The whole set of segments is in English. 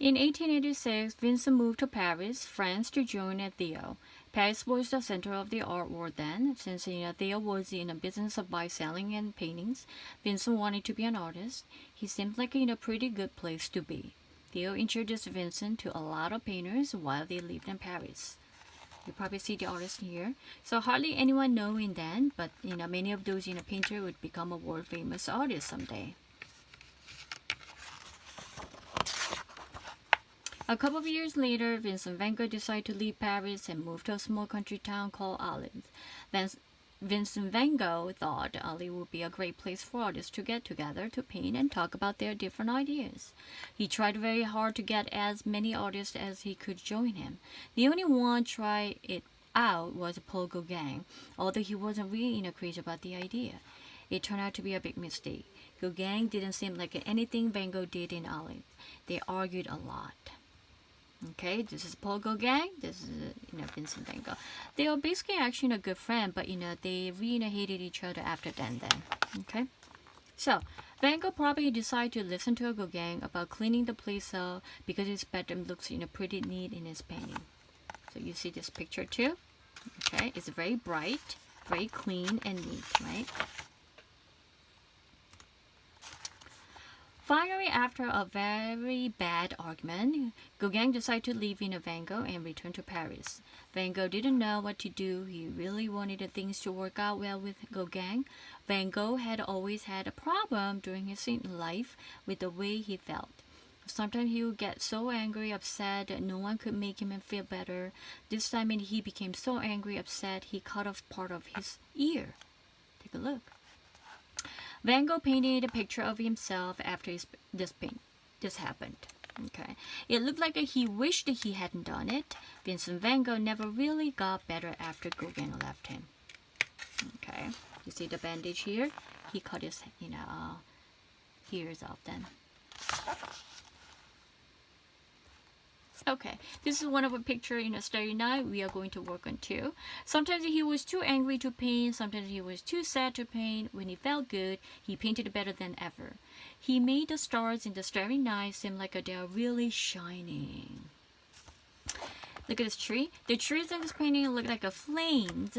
In 1886, Vincent moved to Paris, France to join Theo. Paris was the center of the art world then. Since Theo was in a business of buy selling and paintings, Vincent wanted to be an artist. He seemed like a pretty good place to be. Theo introduced Vincent to a lot of painters while they lived in Paris. You probably see the artist here. So hardly anyone knowing then, but many of those painter would become a world famous artist someday. A couple of years later, Vincent van Gogh decided to leave Paris and move to a small country town called Arles. Vincent van Gogh thought Arles would be a great place for artists to get together to paint and talk about their different ideas. He tried very hard to get as many artists as he could join him. The only one tried it out was Paul Gauguin, although he wasn't really crazy about the idea. It turned out to be a big mistake. Gauguin didn't seem like anything Van Gogh did in Arles. They argued a lot. Okay, this is Paul Gauguin. This is Vincent van Gogh. They are basically actually a good friend, but they really hated each other after then. Okay, so Van Gogh probably decided to listen to Gauguin about cleaning the place up because his bedroom looks pretty neat in his painting. So you see this picture too. Okay, it's very bright, very clean and neat, right? Finally, after a very bad argument, Gauguin decided to leave Van Gogh and return to Paris. Van Gogh didn't know what to do. He really wanted things to work out well with Gauguin. Van Gogh had always had a problem during his life with the way he felt. Sometimes he would get so angry, upset that no one could make him feel better. This time he became so angry, upset, he cut off part of his ear. Take a look. Van Gogh painted a picture of himself after this happened. Okay, it looked like he wished that he hadn't done it. Vincent van Gogh never really got better after Gauguin left him. Okay, you see the bandage here? He cut his ears off then. Okay, this is one of a picture in a starry night we are going to work on too. Sometimes he was too angry to paint, sometimes he was too sad to paint. When he felt good, he painted better than ever. He made the stars in the starry night seem like they are really shining. Look at this tree. The trees in this painting look like flames,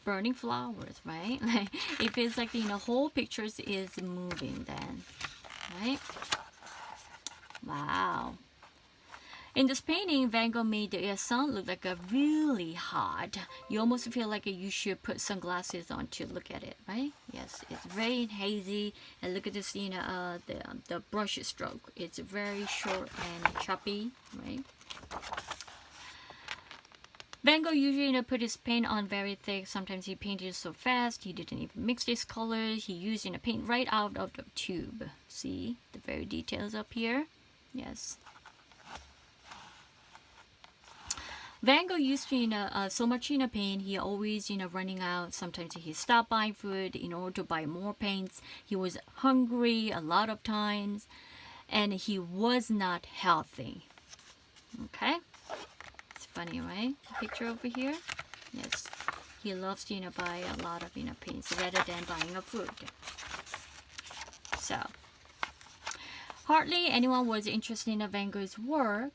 burning flowers, right? Like it feels like the whole picture is moving then, right? Wow. In this painting, Van Gogh made the sun look like really hot. You almost feel like you should put sunglasses on to look at it, right? Yes, it's very hazy. And look at this, the brush stroke. It's very short and choppy, right? Van Gogh usually put his paint on very thick. Sometimes he painted so fast he didn't even mix his colors. He used paint right out of the tube. See the very details up here? Yes. Van Gogh used so much paint, he always running out. Sometimes he stopped buying food in order to buy more paints. He was hungry a lot of times, and he was not healthy. Okay, it's funny, right? The picture over here. Yes, he loves to buy a lot of paints rather than buying a food. So hardly anyone was interested in Van Gogh's work.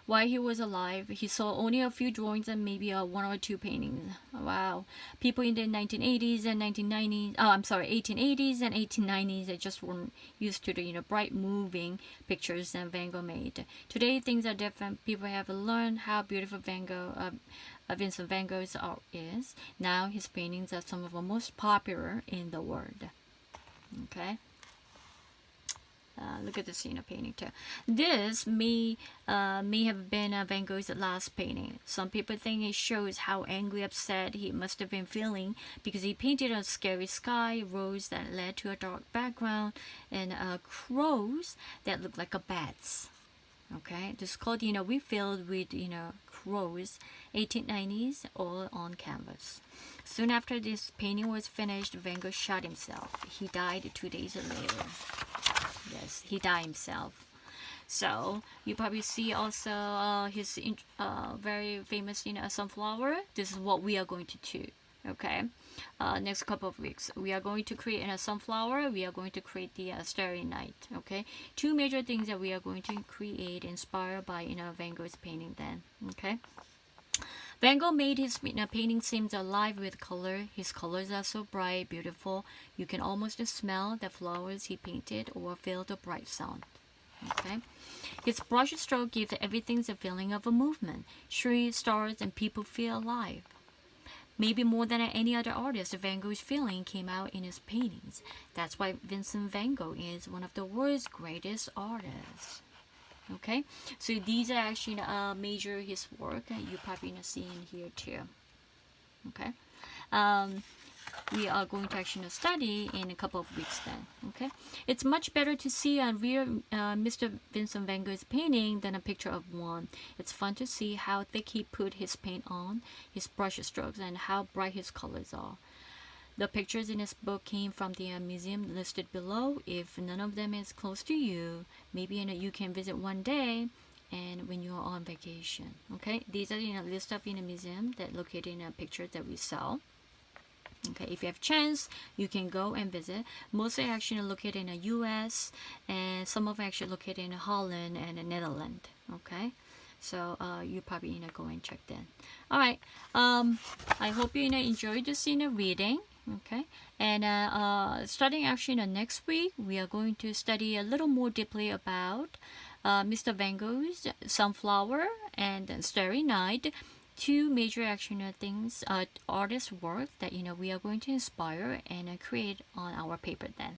While he was alive, he saw only a few drawings and maybe one or two paintings. Wow. People in the 1980s and 1990s, 1880s and 1890s, they just weren't used to the bright moving pictures that Van Gogh made. Today things are different. People have learned how beautiful Vincent van Gogh's art is. Now his paintings are some of the most popular in the world. Okay. Look at this painting too. This may have been Van Gogh's last painting. Some people think it shows how angry, upset he must have been feeling because he painted a scary sky, roads that led to a dark background, and crows that look like bats. Okay, this is called we filled with crows. 1890s, all on canvas. Soon after this painting was finished, Van Gogh shot himself. He died 2 days later. Yes, he died himself. So you probably see also his very famous sunflower. This is what we are going to do. Okay, next couple of weeks we are going to create a sunflower. We are going to create the starry night. Okay, two major things that we are going to create inspired by Van Gogh's painting. Then, okay. Van Gogh made his painting seems alive with color. His colors are so bright, beautiful. You can almost smell the flowers he painted or feel the bright sound. Okay. His brush stroke gives everything the feeling of a movement. Trees, stars, and people feel alive. Maybe more than any other artist, Van Gogh's feeling came out in his paintings. That's why Vincent Van Gogh is one of the world's greatest artists. Okay, so these are actually major his work, and you probably see in here too. Okay, um, we are going to actually study in a couple of weeks then. Okay, it's much better to see a real Mr. Vincent Van Gogh's painting than a picture of one. It's fun to see how thick he put his paint on, his brush strokes, and how bright his colors are. The pictures in this book came from the museum listed below. If none of them is close to you, maybe you can visit one day and when you are on vacation. Okay, these are a list of museum that located in a picture that we sell. Okay, if you have chance, you can go and visit. Mostly actually located in the U.S. and some of actually located in Holland and the Netherlands. Okay, so you probably go and check that. All right. I hope you enjoyed this reading. Okay, and starting actually next week, we are going to study a little more deeply about Mr. Van Gogh's Sunflower and Starry Night, two major action things, artist work that we are going to inspire and create on our paper then.